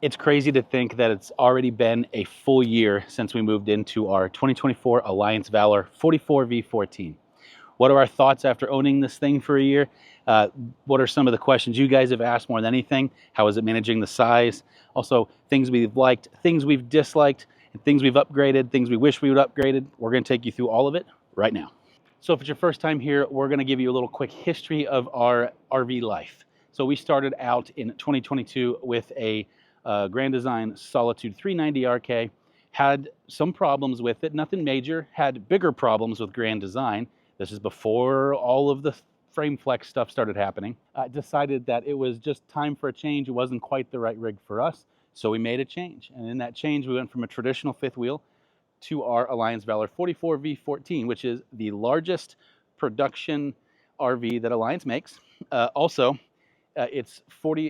It's crazy to think that it's already been a full year since we moved into our 2024 Alliance Valor 44V14. What are our thoughts after owning this thing for a year? What are some of the questions you guys have asked more than anything? How is it managing the size? Also, things we've liked, things we've disliked, and things we've upgraded, things we wish we would upgraded. We're going to take you through all of it right now. So if it's your first time here, we're going to give you a little quick history of our RV life. So we started out in 2022 with a Grand Design Solitude 390 RK, had some problems with it, nothing major, had bigger problems with Grand Design. This is before all of the frame flex stuff started happening. I decided that it was just time for a change. It wasn't quite the right rig for us, so we made a change. And in that change, we went from a traditional fifth wheel to our Alliance Vlor 44V14, which is the largest production RV that Alliance makes. It's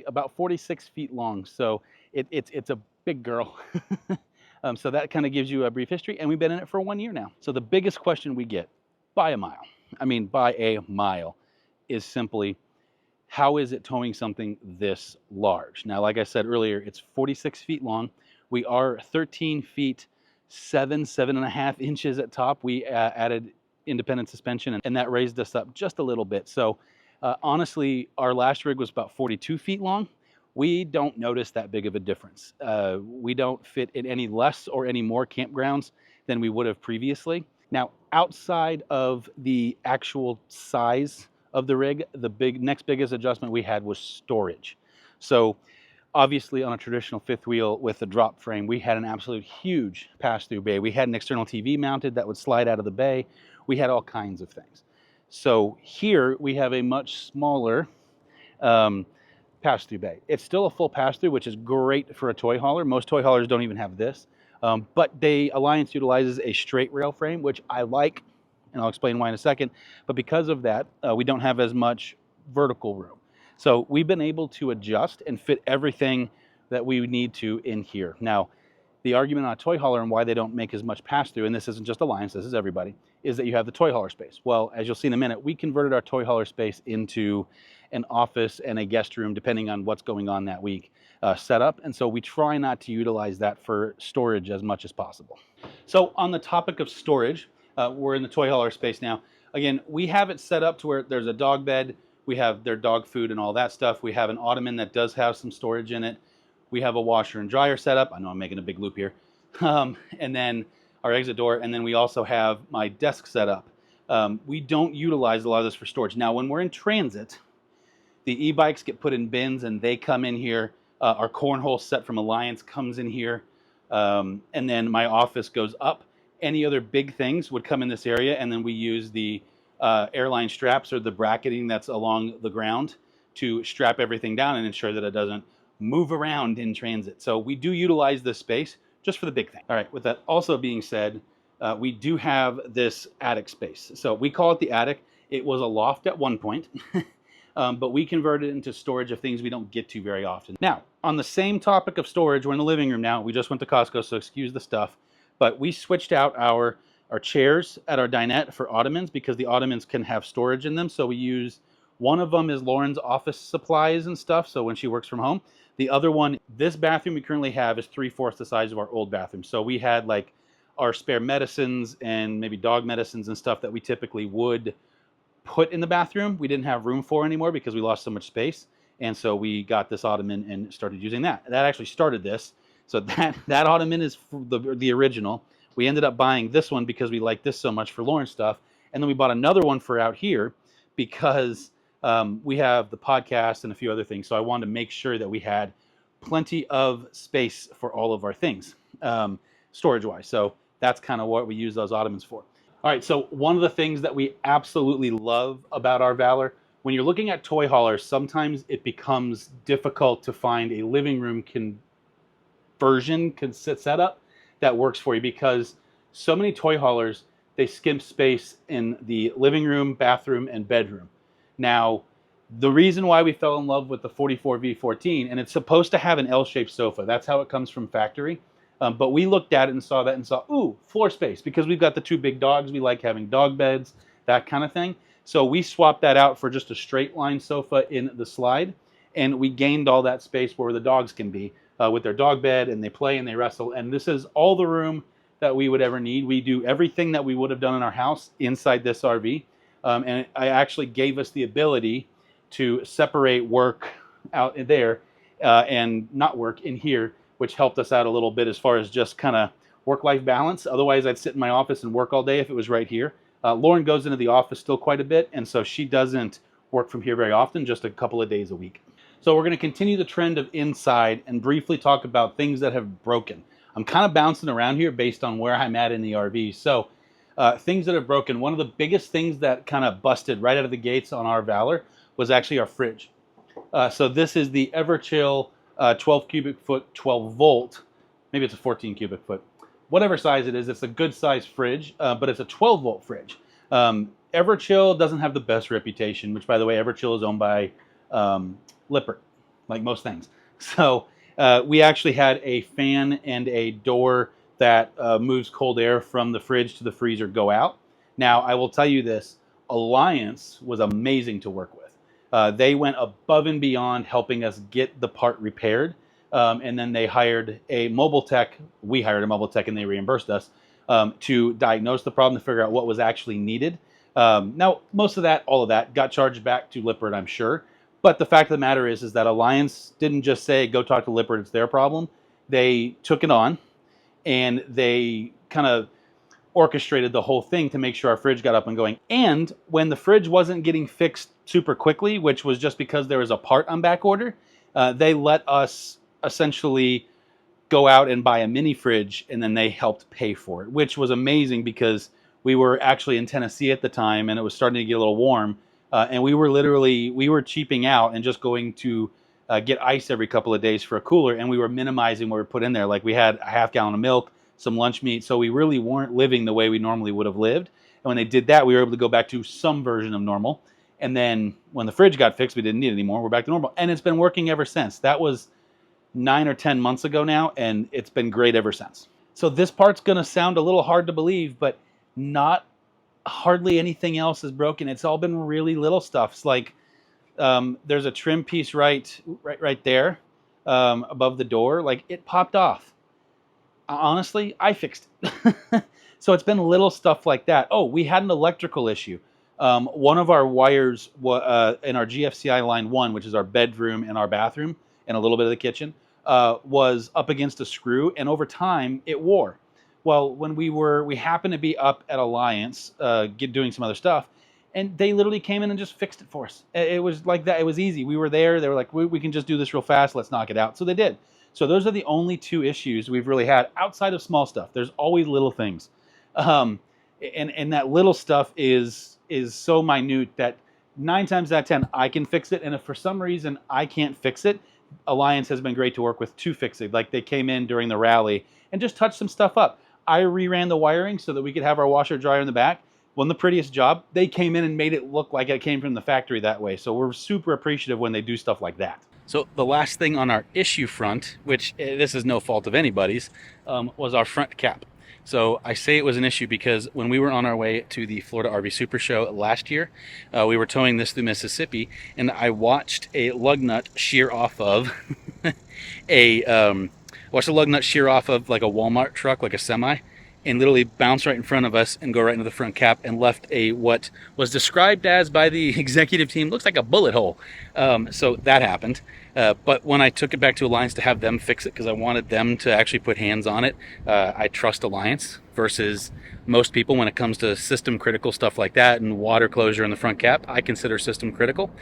about 46 feet long, so it's a big girl. So that kind of gives you a brief history, and we've been in it for 1 year now. So the biggest question we get by a mile, is simply, how is it towing something this large? Now, like I said earlier, it's 46 feet long. We are 13 feet, 7.5 inches at top. We added independent suspension, and that raised us up just a little bit. So honestly, our last rig was about 42 feet long. We don't notice that big of a difference. We don't fit in any less or any more campgrounds than we would have previously. Now, outside of the actual size of the rig, the next biggest adjustment we had was storage. So obviously on a traditional fifth wheel with a drop frame, we had an absolute huge pass-through bay. We had an external TV mounted that would slide out of the bay. We had all kinds of things. So here we have a much smaller pass-through bay. It's still a full pass-through, which is great for a toy hauler. Most toy haulers don't even have this. But Alliance utilizes a straight rail frame, which I like, and I'll explain why in a second. But because of that, we don't have as much vertical room. So we've been able to adjust and fit everything that we need to in here. Now, the argument on a toy hauler and why they don't make as much pass-through, and this isn't just Alliance, this is everybody, is that you have the toy hauler space. Well, as you'll see in a minute, we converted our toy hauler space into an office and a guest room, depending on what's going on that week, setup. And so we try not to utilize that for storage as much as possible. So on the topic of storage, we're in the toy hauler space now. Again, we have it set up to where there's a dog bed, we have their dog food and all that stuff. We have an ottoman that does have some storage in it. We have a washer and dryer setup. I know I'm making a big loop here. And then our exit door. And then we also have my desk set up. We don't utilize a lot of this for storage. Now, when we're in transit, the e-bikes get put in bins and they come in here. Our cornhole set from Alliance comes in here. And then my office goes up. Any other big things would come in this area. And then we use the airline straps or the bracketing that's along the ground to strap everything down and ensure that it doesn't move around in transit. So we do utilize this space just for the big thing. All right, with that also being said, we do have this attic space. So we call it the attic. It was a loft at one point, but we converted it into storage of things we don't get to very often. Now, on the same topic of storage, we're in the living room now. We just went to Costco, so excuse the stuff. But we switched out our chairs at our dinette for ottomans because the ottomans can have storage in them. So we use, one of them is Lauren's office supplies and stuff, so when she works from home. The other one, this bathroom we currently have is 3/4 the size of our old bathroom. So we had like our spare medicines and maybe dog medicines and stuff that we typically would put in the bathroom. We didn't have room for anymore because we lost so much space. And so we got this ottoman and started using that. That actually started this. So that ottoman is the original. We ended up buying this one because we liked this so much for Lauren's stuff. And then we bought another one for out here because we have the podcast and a few other things. So I wanted to make sure that we had plenty of space for all of our things, storage-wise. So that's kind of what we use those ottomans for. All right, so one of the things that we absolutely love about our Valor, when you're looking at toy haulers, sometimes it becomes difficult to find a living room setup that works for you because so many toy haulers, they skimp space in the living room, bathroom, and bedroom. Now, the reason why we fell in love with the 44V14, and it's supposed to have an L-shaped sofa. That's how it comes from factory. But we looked at it and saw that and saw, ooh, floor space, because we've got the two big dogs. We like having dog beds, that kind of thing. So we swapped that out for just a straight line sofa in the slide, and we gained all that space where the dogs can be with their dog bed, and they play and they wrestle. And this is all the room that we would ever need. We do everything that we would have done in our house inside this RV. And it actually gave us the ability to separate work out there and not work in here, which helped us out a little bit as far as just kind of work-life balance. Otherwise, I'd sit in my office and work all day if it was right here. Lauren goes into the office still quite a bit, and so she doesn't work from here very often, just a couple of days a week. So we're going to continue the trend of inside and briefly talk about things that have broken. I'm kind of bouncing around here based on where I'm at in the RV. So things that have broken. One of the biggest things that kind of busted right out of the gates on our Valor was actually our fridge. So this is the Everchill 12 cubic foot, 12 volt. Maybe it's a 14 cubic foot. Whatever size it is, it's a good size fridge, but it's a 12 volt fridge. Everchill doesn't have the best reputation, which, by the way, Everchill is owned by Lippert, like most things. So we actually had a fan and a door that moves cold air from the fridge to the freezer go out. Now, I will tell you this, Alliance was amazing to work with. They went above and beyond helping us get the part repaired. And then they hired a mobile tech. We hired a mobile tech and they reimbursed us to diagnose the problem, to figure out what was actually needed. Now, most of that, all of that, got charged back to Lippert, I'm sure. But the fact of the matter is that Alliance didn't just say, go talk to Lippert, it's their problem. They took it on and they kind of orchestrated the whole thing to make sure our fridge got up and going. And when the fridge wasn't getting fixed super quickly, which was just because there was a part on back order, they let us essentially go out and buy a mini fridge, and then they helped pay for it, which was amazing because we were actually in Tennessee at the time and it was starting to get a little warm. And we were cheaping out and just going to get ice every couple of days for a cooler, and we were minimizing what we put in there. Like we had a half gallon of milk, some lunch meat, so we really weren't living the way we normally would have lived. And when they did that, we were able to go back to some version of normal. And then when the fridge got fixed, we didn't need it anymore. We're back to normal. And it's been working ever since. That was 9 or 10 months ago now, and it's been great ever since. So this part's going to sound a little hard to believe, but not hardly anything else is broken. It's all been really little stuff. It's like there's a trim piece right there above the door. Like it popped off. Honestly, I fixed it. So it's been little stuff like that. Oh, we had an electrical issue. One of our wires in our GFCI line 1, which is our bedroom and our bathroom and a little bit of the kitchen, was up against a screw, and over time it wore. Well, when we happened to be up at Alliance doing some other stuff, and they literally came in and just fixed it for us. It was like that. It was easy. We were there. They were like, we can just do this real fast. Let's knock it out. So they did. So those are the only two issues we've really had outside of small stuff. There's always little things. And that little stuff is so minute that 9 times out of 10, I can fix it. And if for some reason I can't fix it, Alliance has been great to work with to fix it. Like they came in during the rally and just touched some stuff up. I reran the wiring so that we could have our washer dryer in the back. Wasn't the prettiest job. They came in and made it look like it came from the factory that way. So we're super appreciative when they do stuff like that. So the last thing on our issue front, which this is no fault of anybody's, was our front cap. So I say it was an issue because when we were on our way to the Florida RV Super Show last year, we were towing this through Mississippi, and I watched a lug nut shear off of like a Walmart truck, like a semi, and literally bounce right in front of us and go right into the front cap and left what was described as by the executive team looks like a bullet hole. So that happened. But when I took it back to Alliance to have them fix it, because I wanted them to actually put hands on it, I trust Alliance versus most people when it comes to system critical stuff like that and water closure in the front cap. I consider system critical.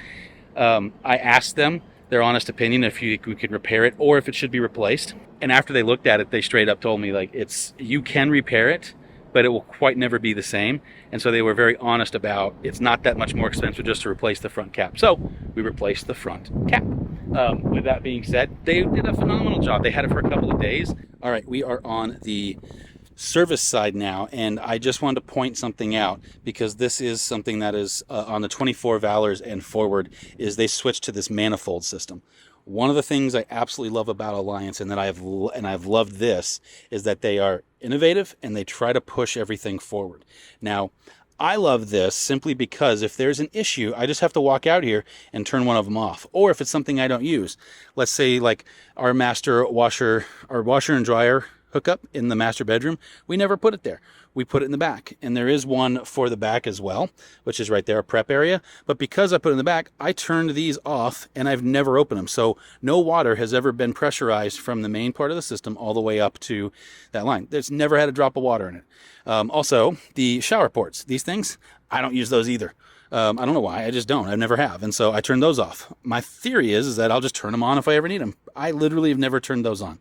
I asked them their honest opinion if we could repair it or if it should be replaced. And after they looked at it, they straight up told me, like, you can repair it, but it will quite never be the same. And so they were very honest about it's not that much more expensive just to replace the front cap. So we replaced the front cap. With that being said, they did a phenomenal job. They had it for a couple of days. All right, we are on the service side now, and I just wanted to point something out because this is something that is on the 24 Valors and forward, is they switched to this manifold system. One of the things I absolutely love about Alliance, and I've loved this, is that they are innovative and they try to push everything forward. Now, I love this simply because if there's an issue, I just have to walk out here and turn one of them off. Or if it's something I don't use, let's say like our master washer, our washer and dryer hookup in the master bedroom, we never put it there. We put it in the back. And there is one for the back as well, which is right there, a prep area. But because I put it in the back, I turned these off and I've never opened them. So no water has ever been pressurized from the main part of the system all the way up to that line. There's never had a drop of water in it. Also, the shower ports, these things, I don't use those either. I don't know why, I just don't. I never have. And so I turn those off. My theory is that I'll just turn them on if I ever need them. I literally have never turned those on.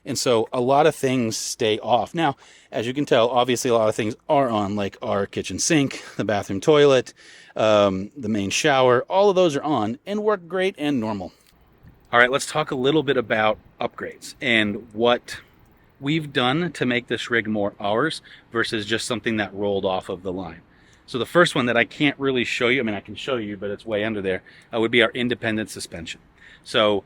And so a lot of things stay off. Now, as you can tell, obviously a lot of things are on, like our kitchen sink, the bathroom toilet, the main shower. All of those are on and work great and normal. All right, let's talk a little bit about upgrades and what we've done to make this rig more ours versus just something that rolled off of the line. So the first one that I can't really show you, I mean, I can show you, but it's way under there, would be our independent suspension. So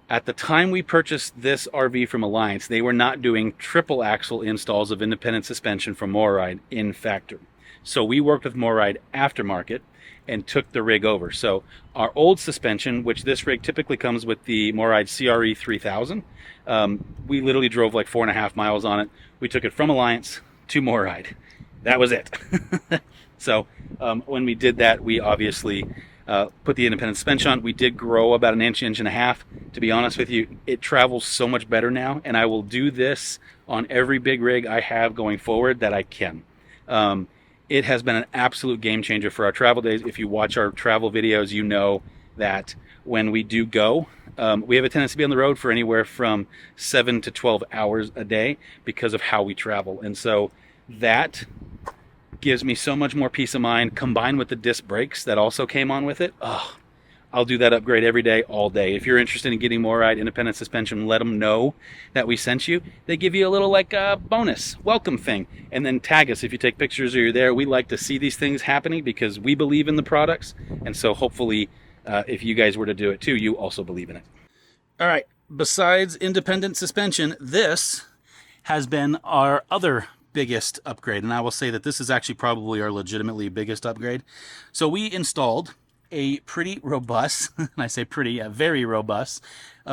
at the time we purchased this RV from Alliance, they were not doing triple axle installs of independent suspension from MORryde in factory. So we worked with MORryde aftermarket and took the rig over. So our old suspension, which this rig typically comes with the MORryde CRE 3000, we literally drove like 4.5 miles on it. We took it from Alliance to MORryde. That was it. So when we did that, we obviously put the independent suspension on. We did grow about an inch, inch and a half. To be honest with you, it travels so much better now, and I will do this on every big rig I have going forward that I can. It has been an absolute game changer for our travel days. If you watch our travel videos, you know that when we do go, we have a tendency to be on the road for anywhere from 7 to 12 hours a day because of how we travel. And so that gives me so much more peace of mind, combined with the disc brakes that also came on with it. Oh, I'll do that upgrade every day, all day. If you're interested in getting MORryde independent suspension, let them know that we sent you. They give you a little like bonus welcome thing, and then tag us if you take pictures or you're there. We like to see these things happening because we believe in the products, and so hopefully if you guys were to do it too, you also believe in it. All right, besides independent suspension, this has been our other biggest upgrade, and I will say that this is actually probably our legitimately biggest upgrade. So we installed a pretty robust, and I say pretty, very robust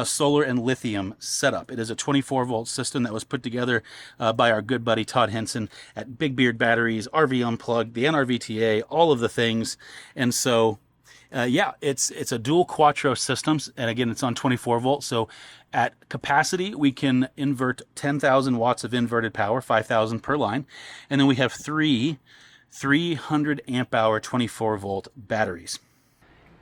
solar and lithium setup. It is a 24-volt system that was put together by our good buddy Todd Henson at Big Beard Batteries, RV Unplugged, the NRVTA, all of the things. And so yeah, it's a dual quattro systems, and again, it's on 24 volts. So at capacity, we can invert 10,000 watts of inverted power, 5,000 per line, and then we have three 300 amp hour 24 volt batteries.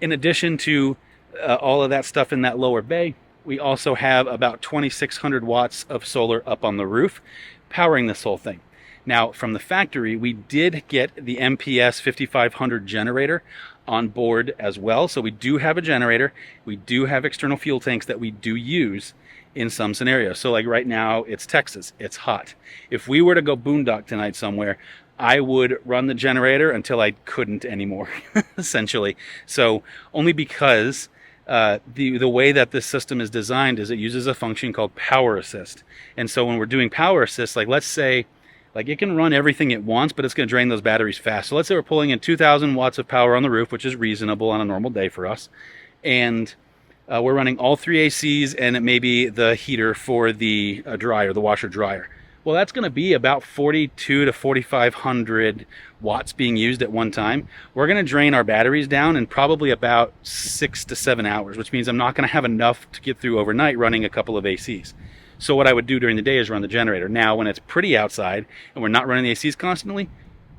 In addition to all of that stuff in that lower bay, we also have about 2,600 watts of solar up on the roof, powering this whole thing. Now, from the factory, we did get the MPS 5500 generator on board as well. So we do have a generator. We do have external fuel tanks that we do use in some scenarios. So like right now, it's Texas. It's hot. If we were to go boondock tonight somewhere, I would run the generator until I couldn't anymore, essentially. So only because the way that this system is designed is it uses a function called power assist. And so when we're doing power assist, like let's say, like it can run everything it wants, but it's going to drain those batteries fast. So let's say we're pulling in 2,000 watts of power on the roof, which is reasonable on a normal day for us. And we're running all 3 ACs and it may be the heater for the dryer, the washer dryer. Well, that's going to be about 4,200 to 4,500 watts being used at one time. We're going to drain our batteries down in probably about 6 to 7 hours, which means I'm not going to have enough to get through overnight running a couple of ACs. So what I would do during the day is run the generator. Now, when it's pretty outside and we're not running the ACs constantly,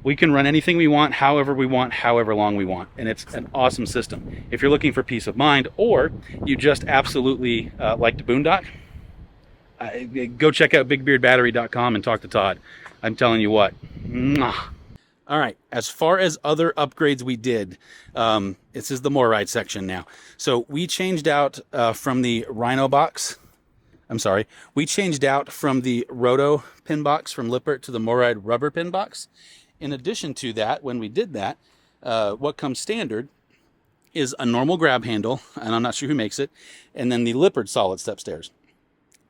we can run anything we want, however long we want. And it's an awesome system. If you're looking for peace of mind, or you just absolutely like to boondock, go check out bigbeardbattery.com and talk to Todd. I'm telling you what. Mwah. All right, as far as other upgrades we did, this is the MORryde section now. So we changed out from the Rhino box. We changed out from the Roto pin box from Lippert to the MORryde rubber pin box. In addition to that, when we did that, what comes standard is a normal grab handle, and I'm not sure who makes it, and then the Lippert solid step stairs.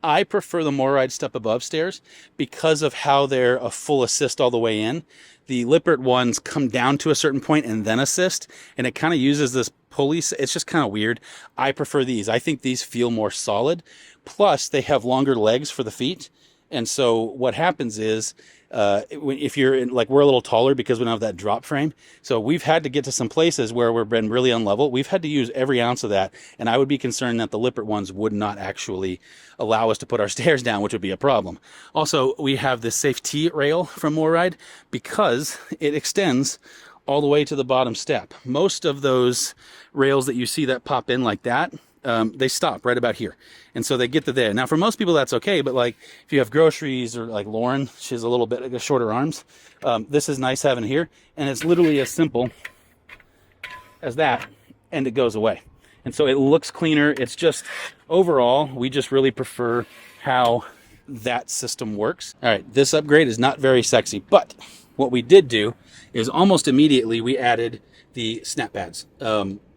I prefer the MORryde step above stairs because of how they're a full assist all the way in. The Lippert ones come down to a certain point and then assist, and it kind of uses this pulley. It's just kind of weird. I prefer these. I think these feel more solid. Plus, they have longer legs for the feet. And so what happens is, if you're in, like, we're a little taller because we don't have that drop frame. So we've had to get to some places where we've been really unlevel. We've had to use every ounce of that. And I would be concerned that the Lippert ones would not actually allow us to put our stairs down, which would be a problem. Also, we have this safety rail from MORryde because it extends all the way to the bottom step. Most of those rails that you see that pop in like that, they stop right about here. And so they get to there. Now, for most people, that's okay. But like if you have groceries, or like Lauren, she has a little bit shorter arms. This is nice having here. And it's literally as simple as that. And it goes away. And so it looks cleaner. It's just, overall, we just really prefer how that system works. All right, this upgrade is not very sexy. But what we did do is almost immediately we added the snap pads.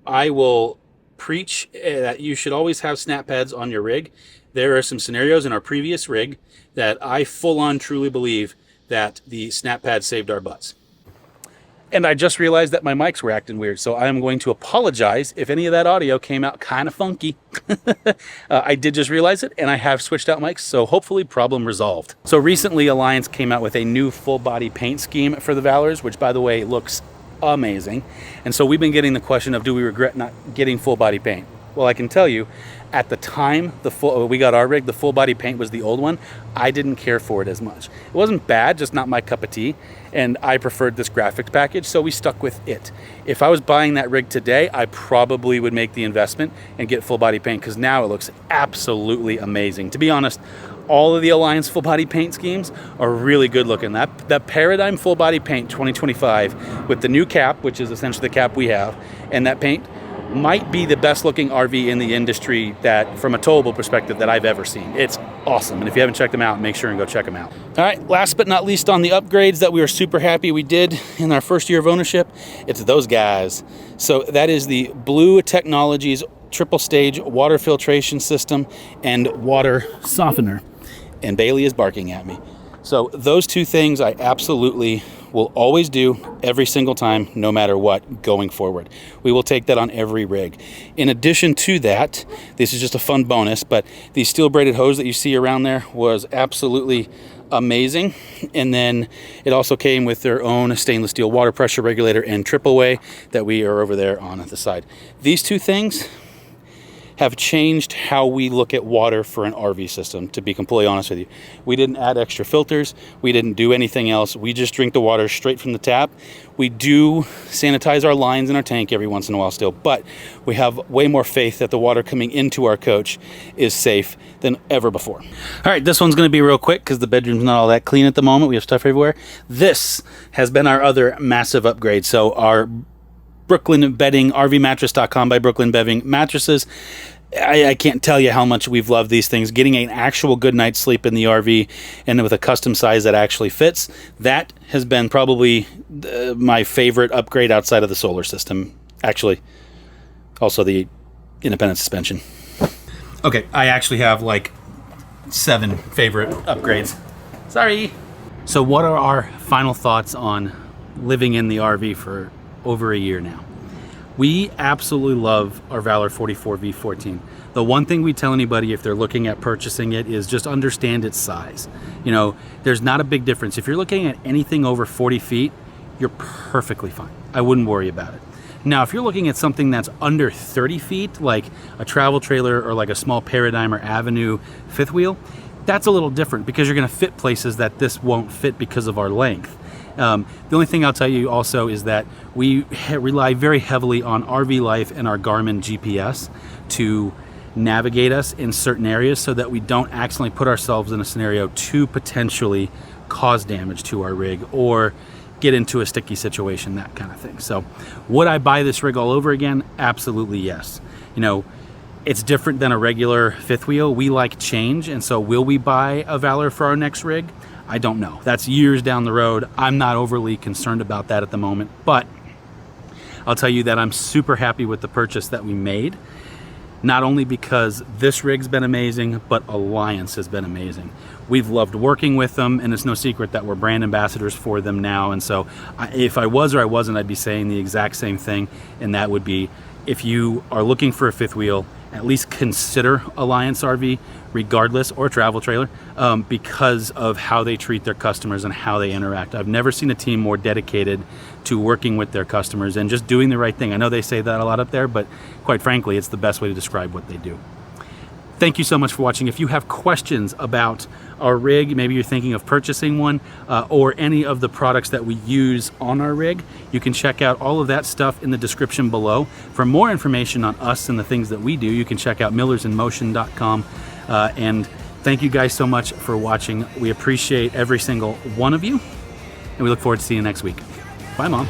I will preach that you should always have snap pads on your rig. There are some scenarios in our previous rig that I full on truly believe that the snap pad saved our butts. And I just realized that my mics were acting weird, so I am going to apologize if any of that audio came out kind of funky. I did just realize it, and I have switched out mics, so hopefully problem resolved. So recently Alliance came out with a new full body paint scheme for the Valors, which by the way looks amazing. And so we've been getting the question of, do we regret not getting full body paint? Well, I can tell you, at the time we got our rig, the full body paint was the old one. I didn't care for it as much. It wasn't bad, just not my cup of tea. And I preferred this graphics package, so we stuck with it. If I was buying that rig today, I probably would make the investment and get full body paint, because now it looks absolutely amazing. To be honest, all of the Alliance full body paint schemes are really good looking. That Paradigm full body paint 2025 with the new cap, which is essentially the cap we have, and that paint might be the best looking RV in the industry, that from a towable perspective, that I've ever seen. It's awesome. And if you haven't checked them out, make sure and go check them out. All right, last but not least on the upgrades that we were super happy we did in our first year of ownership, it's those guys. So that is the Blue Technologies triple stage water filtration system and water softener. And Bailey is barking at me. So those two things I absolutely will always do every single time, no matter what, going forward. We will take that on every rig. In addition to that, this is just a fun bonus, but the steel braided hose that you see around there was absolutely amazing. And then it also came with their own stainless steel water pressure regulator and triple way that we are over there on the side. These two things have changed how we look at water for an RV system, to be completely honest with you. We didn't add extra filters. We didn't do anything else. We just drink the water straight from the tap. We do sanitize our lines in our tank every once in a while still, but we have way more faith that the water coming into our coach is safe than ever before. All right, this one's gonna be real quick because the bedroom's not all that clean at the moment. We have stuff everywhere. This has been our other massive upgrade. So our Brooklyn Bedding, RVmattress.com by Brooklyn Bedding mattresses. I can't tell you how much we've loved these things. Getting an actual good night's sleep in the RV and with a custom size that actually fits, that has been probably my favorite upgrade outside of the solar system. Actually, also the independent suspension. Okay, I actually have like 7 favorite upgrades. Sorry. So what are our final thoughts on living in the RV for over a year now? We absolutely love our Valor 44V14. The one thing we tell anybody if they're looking at purchasing it is just understand its size. You know, there's not a big difference. If you're looking at anything over 40 feet, you're perfectly fine. I wouldn't worry about it. Now, if you're looking at something that's under 30 feet, like a travel trailer or like a small Paradigm or Avenue fifth wheel, that's a little different because you're gonna fit places that this won't fit because of our length. The only thing I'll tell you also is that we rely very heavily on RV Life and our Garmin GPS to navigate us in certain areas so that we don't accidentally put ourselves in a scenario to potentially cause damage to our rig or get into a sticky situation, that kind of thing. So would I buy this rig all over again? Absolutely yes. You know, it's different than a regular fifth wheel. We like change, and so will we buy a Valor for our next rig? I don't know. That's years down the road. I'm not overly concerned about that at the moment, but I'll tell you that I'm super happy with the purchase that we made. not only because this rig's been amazing, but Alliance has been amazing. We've loved working with them, and it's no secret that we're brand ambassadors for them now. And so if I was or I wasn't, I'd be saying the exact same thing, and that would be, if you are looking for a fifth wheel, at least consider Alliance RV regardless, or travel trailer, because of how they treat their customers and how they interact. I've never seen a team more dedicated to working with their customers and just doing the right thing. I know they say that a lot up there, but quite frankly, it's the best way to describe what they do. Thank you so much for watching. If you have questions about our rig, maybe you're thinking of purchasing one, or any of the products that we use on our rig, you can check out all of that stuff in the description below. For more information on us and the things that we do, you can check out millersinmotion.com. And thank you guys so much for watching. We appreciate every single one of you, and we look forward to seeing you next week. Bye, Mom.